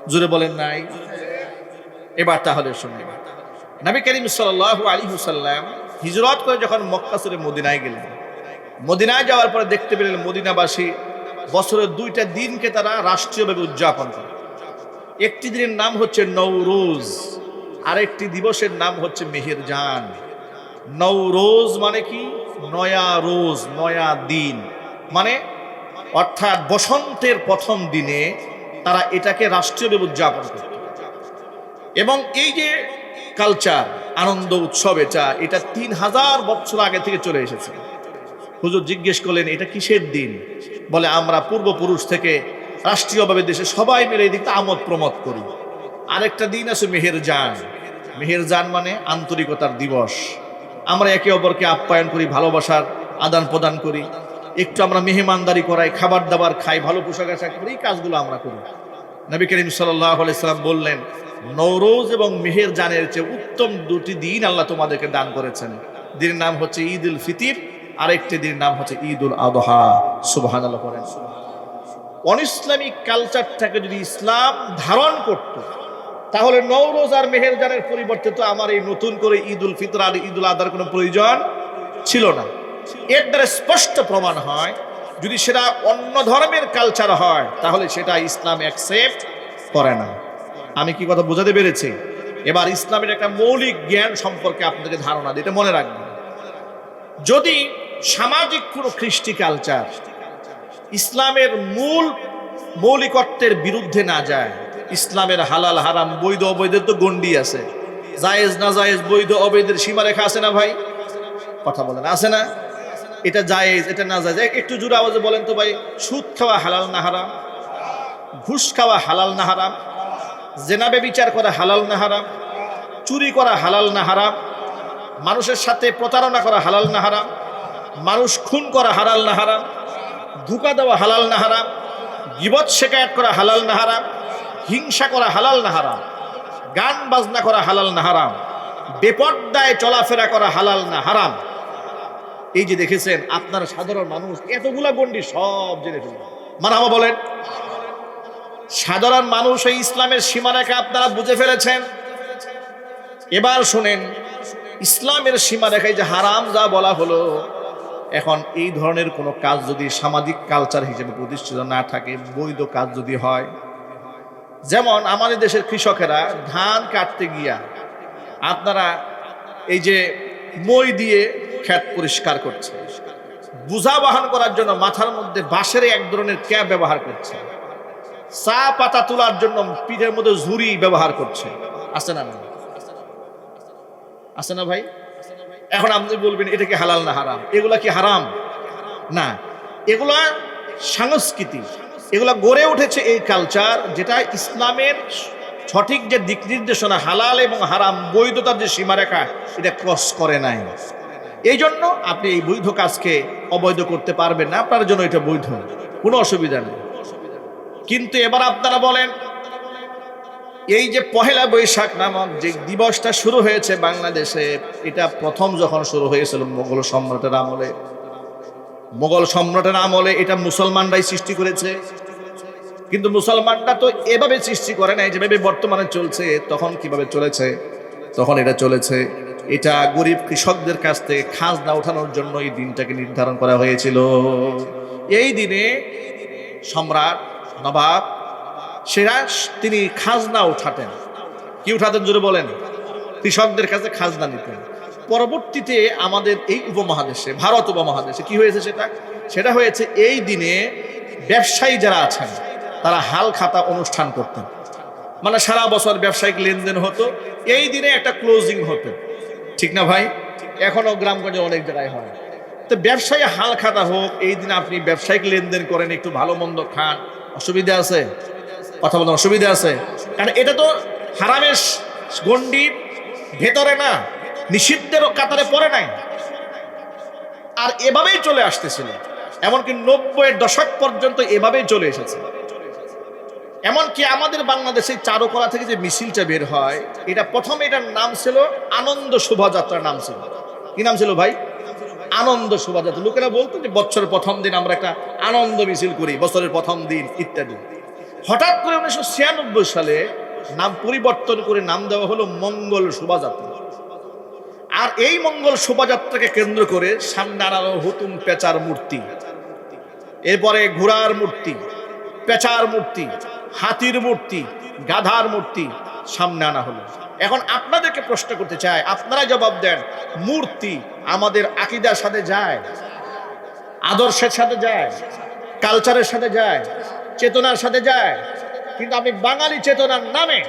জোরে বলেন নাই? এবার তাহলে শুনুন, নবী করিম সাল্লাল্লাহু আলাইহি ওয়াসাল্লাম হিজরত করে যখন মক্কা ছেড়ে মদিনায় গেলেন, মদিনায় যাওয়ার পরে দেখতে পেলেন মদিনাবাসী বছরের 2টা দিনকে তারা রাষ্ট্রীয়ভাবে উদযাপন করে। একটি দিনের নাম হচ্ছে নওরোজ, আরেকটি দিবসের নাম হচ্ছে মেহেরজান। নওরোজ মানে কি? নয়া রোজ, নয়া দিন মানে, অর্থাৎ বসন্তের প্রথম দিনে তারা এটাকে রাষ্ট্রীয়ভাবে উদযাপন করত। এবং এই যে কালচার, আনন্দ উৎসব, এটা 3000 বছর আগে থেকে চলে এসেছে। হুজুর জিজ্ঞেস করলেন এটা কিসের দিন? বলে আমরা পূর্বপুরুষ থেকে রাষ্ট্রীয়ভাবে দেশে সবাই মিলে এই দিকটা আমোদ প্রমোদ করি। আরেকটা দিন আছে মেহেরজান। মেহেরজান মানে আন্তরিকতার দিবস। আমরা একে অপরকে আপ্যায়ন করি, ভালোবাসার আদান প্রদান করি, একটু আমরা মেহমানদারি করাই, খাবার দাবার খাই, ভালো পোশাক আশাক করি, এই কাজগুলো আমরা করি। নবী করিম সাল্লাল্লাহু আলাইহি সাল্লাম বললেন নওরোজ এবং মেহেরজানের চেয়ে উত্তম দুটি দিন আল্লাহ তোমাদেরকে দান করেছেন। দিনের নাম হচ্ছে ঈদ উল ফিতর, আরেকটি দিনের নাম হচ্ছে ঈদ উল আদহা। সুবহানাল্লাহ বলেন। অনইসলামিক কালচারটাকে যদি ইসলাম ধারণ করত, তাহলে নওরোজ আর মেহেরজানের পরিবর্তে তো আমার এই নতুন করে ঈদ উল ফিতর আর ঈদ উল আদহার কোনো প্রয়োজন ছিল না। এর দ্বারা স্পষ্ট প্রমাণ হয় যদি সেটা অন্য ধর্মের কালচার হয় তাহলে সেটা ইসলাম অ্যাকসেপ্ট করে না। আমি কি কথা বোঝাতে পেরেছি? এবার ইসলামের একটা মৌলিক জ্ঞান সম্পর্কে আপনাদেরকে ধারণা দিতে মনে রাখবেন। যদি সামাজিক কোনো কৃষ্টি কালচার ইসলামের মৌলিকত্বের বিরুদ্ধে না যায়, ইসলামের হালাল হারাম বৈধ অবৈধের তো গণ্ডি আছে, জায়েজ না জায়েজ বৈধ অবৈধের সীমারেখা আছে না ভাই? কথা বলেন, আছে না? এটা জায়েজ, এটা না জায়েজ। একটু জোরে আওয়াজে বলেন তো ভাই, সুদ খাওয়া হালাল না হারাম? ঘুষ খাওয়া হালাল না হারাম? জেনা ব্যভিচার করা হালাল না হারাম? চুরি করা হালাল না হারাম? মানুষের সাথে প্রতারণা করা হালাল না হারাম? মানুষ খুন করা হালাল না হারাম? ধোঁকা দেওয়া হালাল না হারাম? গীবত শিকায়াত করা হালাল না হারাম? হিংসা করা হালাল না হারাম? গান বাজনা করা হালাল না হারাম? বেপর্দায় চলাফেরা করা হালাল না হারাম? এই যে দেখেছেন আপনার সাধারণ মানুষ এতগুলা গণ্ডি সব জেনে ফেলেন। মারহাবা বলেন। সাধারণ মানুষ এই ইসলামের সীমারেখা আপনারা বুঝে ফেলেছেন। এবার শুনেন, ইসলামের সীমারেখায় যে হারাম যা বলা হলো, এখন এই ধরনের কোনো কাজ যদি সামাজিক কালচার হিসেবে প্রতিষ্ঠিত না থাকে, বৈধ কাজ যদি হয়, যেমন আমাদের দেশের কৃষকেরা ধান কাটতে গিয়া আপনারা এই যে মই দিয়ে ক্ষেত পরিষ্কার করছে, বোঝা বহন করার জন্য মাথার মধ্যে বাঁশের এক ধরনের ক্যাপ ব্যবহার করছে, চা পাতা তোলার জন্য পিঠের মধ্যে ঝুড়ি ব্যবহার করছে, আছে না? আছে না ভাই? এখন আপনি বলবেন এটা কি হালাল না হারাম? এগুলা কি হারাম? না, এগুলা সংস্কৃতি। এগুলা গড়ে উঠেছে এই কালচার যেটা ইসলামের সঠিক যে দিক নির্দেশনা, হালাল এবং হারাম বৈধতার যে সীমারেখা, এটা ক্রস করে নাই। এই জন্য আপনি এই বৈধ কাজকে অবৈধ করতে পারবেন না, আপনার জন্য এটা বৈধ, কোনো অসুবিধা নেই। কিন্তু এবার আপনারা বলেন, এই যে পহেলা বৈশাখ নামক যে দিবসটা শুরু হয়েছে বাংলাদেশে, এটা প্রথম যখন শুরু হয়েছিল মোগল সম্রাটের আমলে, মোগল সম্রাটের আমলে এটা মুসলমানরাই সৃষ্টি করেছে। কিন্তু মুসলমানরা তো এভাবে সৃষ্টি করে নাই যেভাবে বর্তমানে চলছে। তখন কিভাবে চলেছে? তখন এটা চলেছে, এটা গরিব কৃষকদের কাছ থেকে খাজনা ওঠানোর জন্য এই দিনটাকে নির্ধারণ করা হয়েছিল। এই দিনে সম্রাট নবাব সিরাজ তিনি খাজনা উঠাতেন। কি উঠাতেন জোরে বলেন? কৃষকদের কাছে খাজনা নিতেন। পরবর্তীতে আমাদের এই উপমহাদেশে, ভারত উপমহাদেশে কি হয়েছে? সেটা হয়েছে এই দিনে ব্যবসায়ী যারা আছেন তারা হাল খাতা অনুষ্ঠান করতেন। মানে সারা বছর ব্যবসায়িক লেনদেন হতো, এই দিনে একটা ক্লোজিং হতো, ঠিক না ভাই? এখনো গ্রামগঞ্জে অনেক জায়গায় হয়। তো ব্যবসায়ী হাল খাতা হোক, এই দিনে আপনি ব্যবসায়িক লেনদেন করেন, একটু ভালো মন্দ খান, অসুবিধা আছে? কথা বলেন, অসুবিধা আছে? কারণ এটা তো হারামের গণ্ডির ভেতরে না, নিষিদ্ধের কাতারে পড়ে নাই। আর এভাবেই চলে আসতেছিল, এমনকি 90-এর দশক পর্যন্ত এভাবেই চলে এসেছে। এমনকি আমাদের বাংলাদেশে চারুকলা থেকে যে মিছিলটা বের হয়, এটা প্রথমে এটার নাম ছিল আনন্দ শোভাযাত্রার নাম ছিল। কি নাম ছিল ভাই? আনন্দ শোভাযাত্রা। লোকেরা বলতো যে বছরের প্রথম দিন আমরা একটা আনন্দ মিছিল করি, বছরের প্রথম দিন ইত্যাদি। হঠাৎ করে 1996 সালে নাম পরিবর্তন করে নাম দেওয়া হলো মঙ্গল শোভাযাত্রা। আর এই মঙ্গল শোভাযাত্রাকে কেন্দ্র করে সামনে আনানো হুতুম পেঁচার মূর্তি, এরপরে ঘোড়ার মূর্তি, পেঁচার মূর্তি, হাতির মূর্তি, গাধার মূর্তি সামনে আনা হলো। এখন আপনাদেরকে প্রশ্ন করতে চাই, আপনারা জবাব দেন, মূর্তি আমাদের আকীদার সাথে যায়, আদর্শের সাথে যায়, কালচারের সাথে যায়, চেতনার সাথে যায়। কিন্তু আপনি বাঙালি চেতনার নামে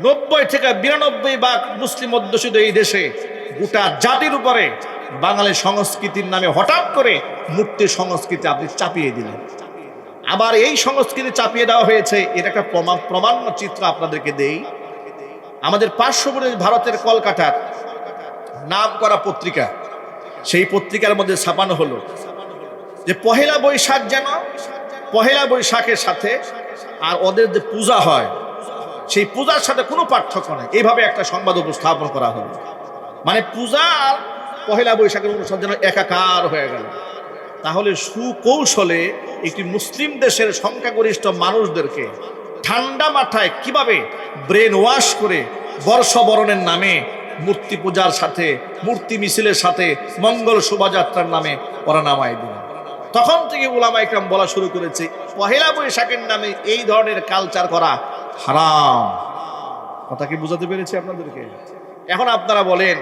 90 থেকে 92 ভাগ মুসলিম অধ্যুষিত এই দেশে গোটা জাতির উপরে বাঙালি সংস্কৃতির নামে হঠাৎ করে মূর্তি সংস্কৃতি আপনি চাপিয়ে দিলেন। আবার এই সংস্কৃতি চাপিয়ে দেওয়া হয়েছে, এর একটা প্রমাণ্য চিত্র আপনাদেরকে দেই। আমাদের পার্শ্ববর্তী ভারতের কলকাতার নাম করা পত্রিকা, সেই পত্রিকার মধ্যে ছাপানো হলো যে পহেলা বৈশাখ যেন পহেলা বৈশাখের সাথে আর ওদের যে পূজা হয় সেই পূজার সাথে কোনো পার্থক্য নেই, এইভাবে একটা সংবাদ উপস্থাপন করা হলো। মানে পূজা আর পহেলা বৈশাখের অনুষ্ঠান যেন একাকার হয়ে গেল। তাহলে সুকৌশলে একটি মুসলিম দেশের সংখ্যাগরিষ্ঠ মানুষদেরকে ঠান্ডা মাথায় কিভাবে ব্রেন ওয়াশ করে বর্ষবরণের নামে মূর্তি পূজার সাথে, মূর্তি মিছিলের সাথে, মঙ্গল শোভাযাত্রার নামে ওরা নামায় দিল। তখন থেকে উলামা ইকরাম বলা শুরু করেছে পহেলা বৈশাখের নামে এই ধরনের কালচার করা হারাম। কথা কি বুঝাতে পেরেছি আপনাদেরকে? এখন আপনারা বলেন,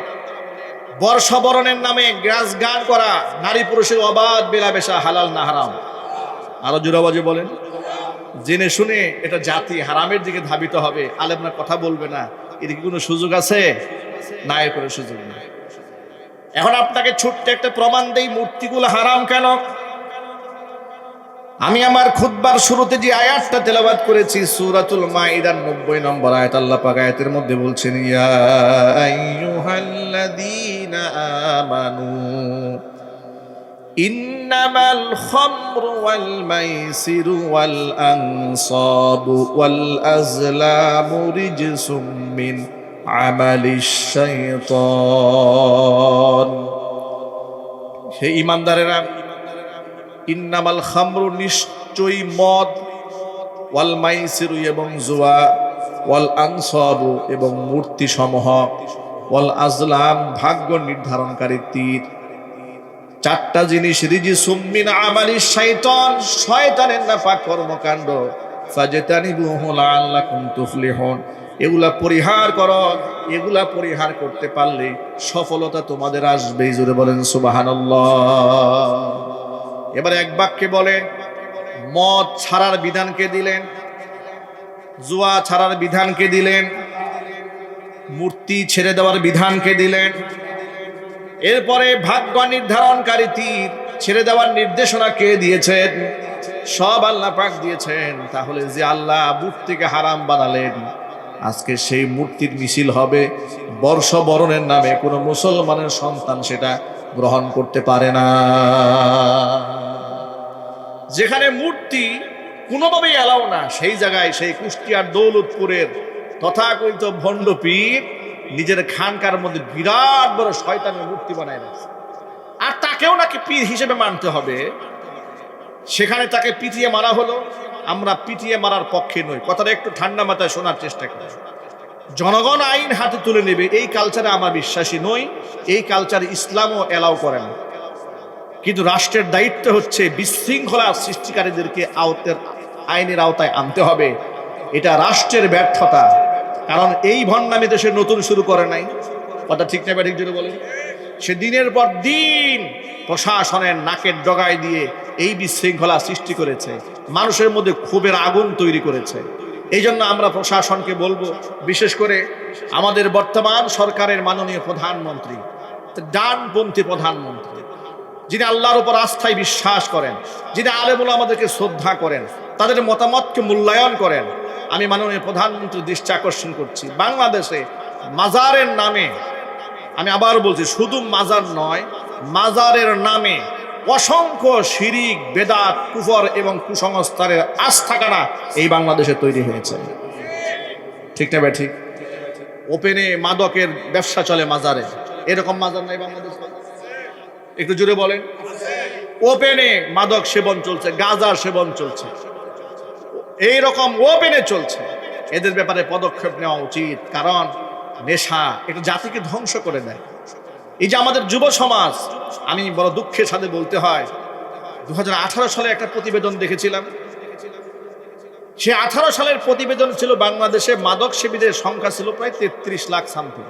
বর্ষবরণের নামে গান করা, নারী পুরুষের অবাধ মেলামেশা হালাল না হারাম? আরো জোরাবাজি বলেন। জেনে শুনে এটা জাতি হারামের দিকে ধাবিত হবে, আলেমরা কথা বলবে না, এদিকে কোনো সুযোগ আছে? না, এর কোনো সুযোগ নেই। এখন আপনাকে ছোট্ট একটা প্রমাণ দেই মূর্তিগুলো হারাম কেন। আমি আমার খুতবার শুরুতে যে আয়াতটা তেলাওয়াত করেছি সূরাতুল মাইদার 90 নম্বর আয়াত, আল্লাহ পাক আয়াতের মধ্যে বলছেন ইয়া আইয়ুহাল্লাযীনা আমানু ইন্নামাল খামরু ওয়াল মাইসিরু ওয়াল আনসাবু ওয়াল আজলামু রিজসুম মিন আমালিশ শাইতান। হে ঈমানদারেরা, ইন্নামাল খামরু নিশ্চয়ই মদ, ওয়াল মাইসিরু এবং জুয়া, ওয়াল আনসাবু এবং মূর্তি সমূহ, ওয়াল আজলাম ভাগ্য নির্ধারণকারী তীর, চারটা জিনিস রিজিসুম মিন আমালিশ শাইতান, শয়তানের নাপাক কর্মকাণ্ড, ফাজতানিবুহু লাআল্লাকুম তুফলিহুন, এগুলা পরিহার করো, এগুলা পরিহার করতে পারলে সফলতা তোমাদের আসবে। জোরে বলেন সুবহানাল্লাহ। এবার এক বাক্যে বলেন, মদ ছাড়ার বিধানকে দিলেন, জুয়া ছাড়ার বিধানকে দিলেন, মূর্তি ছেড়ে দেওয়ার বিধানকে দিলেন, এরপরে ভাগ্য নির্ধারণকারী তীর ছেড়ে দেওয়ার নির্দেশনা কে দিয়েছেন? সব আল্লাহ পাক দিয়েছেন। তাহলে যে আল্লাহ মূর্তিকে হারাম বানালেন, আজকে সেই মূর্তির মিছিল হবে, বর্ষবরণের নামে কোনো মুসলমানের সন্তান সেটা গ্রহণ করতে পারে না। যেখানে মূর্তি কোনোভাবেই এলাও না, সেই জায়গায় সেই কুষ্টিয়ার দৌলতপুরের তথাকথিত ভণ্ড পীর নিজের খানকার মধ্যে বিরাট বড় শয়তানের মূর্তি বানায় রাখছে, আর তাকেও নাকি পীর হিসেবে মানতে হবে। সেখানে তাকে পিটিয়ে মারা হলো। আমরা পিটিয়ে মারার পক্ষে নই, কথাটা একটু ঠান্ডা মাথায় শোনার চেষ্টা করি। জনগণ আইন হাতে তুলে নেবে এই কালচারে আমরা বিশ্বাসী নই, এই কালচার ইসলামও এলাও করে না। কিন্তু রাষ্ট্রের দায়িত্ব হচ্ছে বিশৃঙ্খলা সৃষ্টিকারীদেরকে আইনের আওতায় আনতে হবে। এটা রাষ্ট্রের ব্যর্থতা, কারণ এই ভণ্ডামি দেশে নতুন শুরু করে নাই। কথা ঠিক না ঠিক জোরে বলেন। সে দিনের পর দিন প্রশাসনের নাকের ডগায় দিয়ে এই বিশৃঙ্খলা সৃষ্টি করেছে, মানুষের মধ্যে ক্ষোভের আগুন তৈরি করেছে। এই জন্য আমরা প্রশাসনকে বলবো, বিশেষ করে আমাদের বর্তমান সরকারের মাননীয় প্রধানমন্ত্রী, ডানপন্থী প্রধানমন্ত্রী, যিনি আল্লাহর উপর আস্থায় বিশ্বাস করেন, যিনি আলেমুল আমাদেরকে শ্রদ্ধা করেন, তাদের মতামতকে মূল্যায়ন করেন, আমি মাননীয় প্রধানমন্ত্রীর দৃষ্টি আকর্ষণ করছি, বাংলাদেশে মাজারের নামে, আমি আবার বলছি শুধু মাজার নয়, মাজারের নামে অসংখ্য শিরিক, বেদাত, কুফর এবং কুসংস্কারের আস্থাখানা এই বাংলাদেশে তৈরি হয়েছে। ঠিক না ভাই? ঠিক। ওপেনে মাদকের ব্যবসা চলে মাজারে, এরকম মাজার নাই বাংলাদেশে? একটু জোরে বলেন। ওপেনে মাদক সেবন চলছে, গাঁজার সেবন চলছে, এইরকম ওপেনে চলছে। এদের ব্যাপারে পদক্ষেপ নেওয়া উচিত, কারণ নেশা এটা জাতিকে ধ্বংস করে দেয়। এই যে আমাদের যুব সমাজ, আমি বড় দুঃখের সাথে বলতে হয়, 2018 সালে একটা প্রতিবেদন দেখেছিলাম। সে 18 সালের প্রতিবেদন ছিল বাংলাদেশে মাদক সেবীদের সংখ্যা ছিল প্রায় 33 লাখ সামথিং,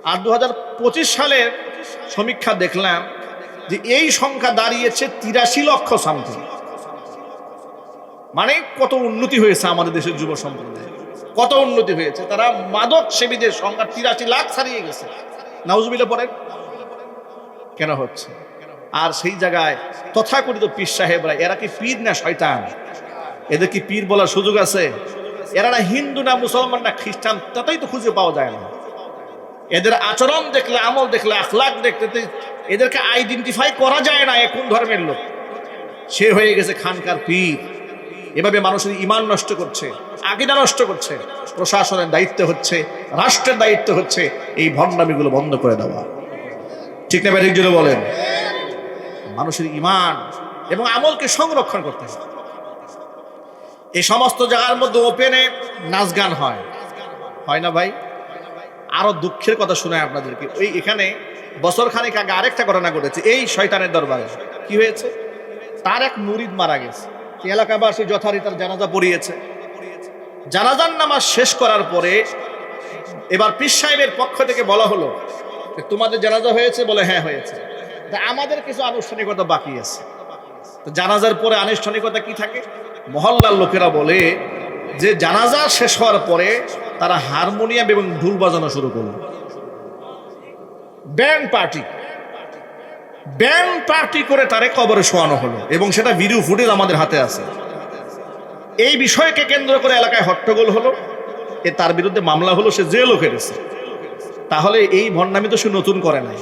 আর 2025 সালের সমীক্ষা দেখলাম যে এই সংখ্যা দাঁড়িয়েছে 83 লক্ষ সামথিং। মানে কত উন্নতি হয়েছে আমাদের দেশের যুব সম্প্রদায়, কত উন্নতি হয়েছে। তারা মাদক সেবীদের সংখ্যা 83 লাখ ছাড়িয়ে গেছে। নাউজুবিল্লাহ পড়েন। কেন হচ্ছে? আর সেই জায়গায় তথাকথিত পীর সাহেবরা, এরা কি পীর না শয়তান? এদের কি পীর বলার সুযোগ আছে? এরা না হিন্দু না মুসলমান না খ্রিস্টান, তাতেই তো খুঁজে পাওয়া যায় না। এদের আচরণ দেখলে, আমল দেখলে, আখলাক দেখতে এদেরকে আইডেন্টিফাই করা যায় না এ কোন ধর্মের লোক। সে হয়ে গেছে খানকার পীর। এভাবে মানুষের ঈমান নষ্ট করছে, আকীদা নষ্ট করছে। প্রশাসনের দায়িত্ব হচ্ছে, রাষ্ট্রের দায়িত্ব হচ্ছে এই ভণ্ডামিগুলো বন্ধ করে দেওয়া। ঠিক না ব্যাঠিক জন্য বলেন? মানুষের ঈমান এবং আমলকে সংরক্ষণ করতে হবে। এই সমস্ত জায়গার মধ্যে ওপেনে নাচ গান হয়, হয় না ভাই? আরো দুঃখের কথা শোনায় আপনাদেরকে। ওই এখানে বছর খানেক আগে আরেকটা ঘটনা ঘটেছে এই শয়তানের দরবারে। কি হয়েছে? তার এক মুরিদ মারা গেছে। এলাকাবাসী যথারীতি তার জানাজা পড়িয়েছে। জানাজার নামাজ শেষ করার পরে এবার পীর সাহেবের পক্ষ থেকে বলা হলো, তোমাদের জানাজা হয়েছে? বলে হ্যাঁ হয়েছে। আমাদের কিছু আনুষ্ঠানিকতা বাকি আছে। তো জানাজার পরে আনুষ্ঠানিকতা কি থাকে? মহল্লার লোকেরা বলে যে জানাজা শেষ হওয়ার পরে তারা হারমোনিয়াম এবং ঢোল বাজানো শুরু করল। ব্যান্ড পার্টি করে তারে কবরে শোয়ানো হলো এবং সেটা ভিডিও ফুটেজ আমাদের হাতে আছে। এই বিষয়কে কেন্দ্র করে এলাকায় হট্টগোল হলো, তার বিরুদ্ধে মামলা হলো, সে জেলও কেটেছে। তাহলে এই ভণ্ডামি তো সে নতুন করে নাই।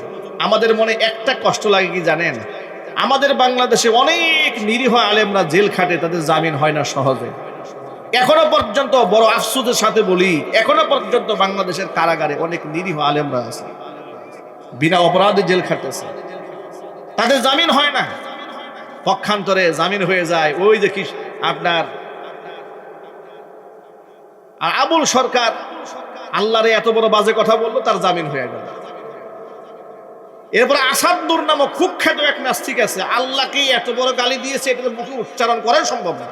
আমাদের মনে একটা কষ্ট লাগে কি জানেন? আমাদের বাংলাদেশে অনেক নিরীহ আলেমরা জেল খাটে, তাদের জামিন হয় না সহজে। এখনো পর্যন্ত বড় আফসোসের সাথে বলি, এখনো পর্যন্ত বাংলাদেশের কারাগারে অনেক নিরীহ আলেমরা আছে, বিনা অপরাধে জেল খাটতেছে, তাদের জামিন হয় না। পক্ষান্তরে জামিন হয়ে যায় ওই যে কি আপনার আর আবুল সরকার, আল্লাহরে এত বড় বাজে কথা বললো, তার জামিন হয়ে গেল। এরপরে আসাদুর নামক কুখ্যাত এক নাস্তিক আছে, আল্লাহকে এত বড় গালি দিয়েছে, এটা মুখে উচ্চারণ করাই সম্ভব না।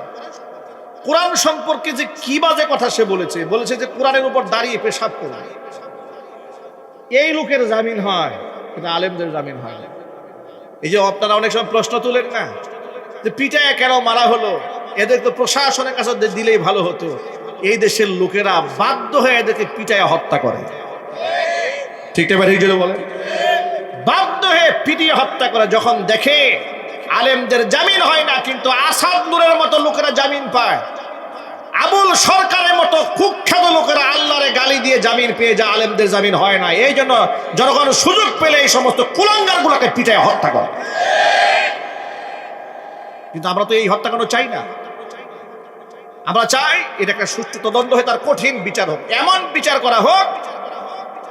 কোরআন সম্পর্কে যে কি বাজে কথা সে বলেছে যে কোরআনের উপর দাঁড়িয়ে পেশাব করবে। এই লোকের জামিন হয়, কিন্তু আলেমদের জামিন হয় না। এই যে আপনারা অনেক সময় প্রশ্ন তুলেন না যে পিটায় কেন মারা হলো, এদের তো প্রশাসনের কাছে দিলেই ভালো হতো। এই দেশের লোকেরা বাধ্য হয়ে এদেরকে পিটায় হত্যা করে। ঠিক না ঠিক বলে? বাধ্য হয়ে পিটিয়ে হত্যা করে। যখন দেখে আলেমদের জামিন হয় না, কিন্তু আসাদুরের মতো লোকেরা জামিন পায়, আবুল সরকারের মতো কুখ্যাত লোকেরা আল্লাহরে গালি দিয়ে জামিন পেয়ে যায়, আলেমদের জামিন হয় না। এই জন্য জনগণ সুযোগ পেলে এই সমস্ত কুলাঙ্গার গুলাকে পিটায় হত্যা করে। কিন্তু আমরা তো এই হত্যাকাণ্ড চাই না। আমরা চাই এটা একটা সুষ্ঠু তদন্ত হয়ে তার কঠিন বিচার হোক, এমন বিচার করা হোক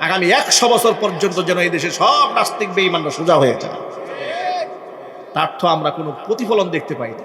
আগামী 100 বছর পর্যন্ত যেন এই দেশে সব নাস্তিক বেঈমানরা সোজা হয়ে যায়। তার তো আমরা কোনো প্রতিফলন দেখতে পাই না।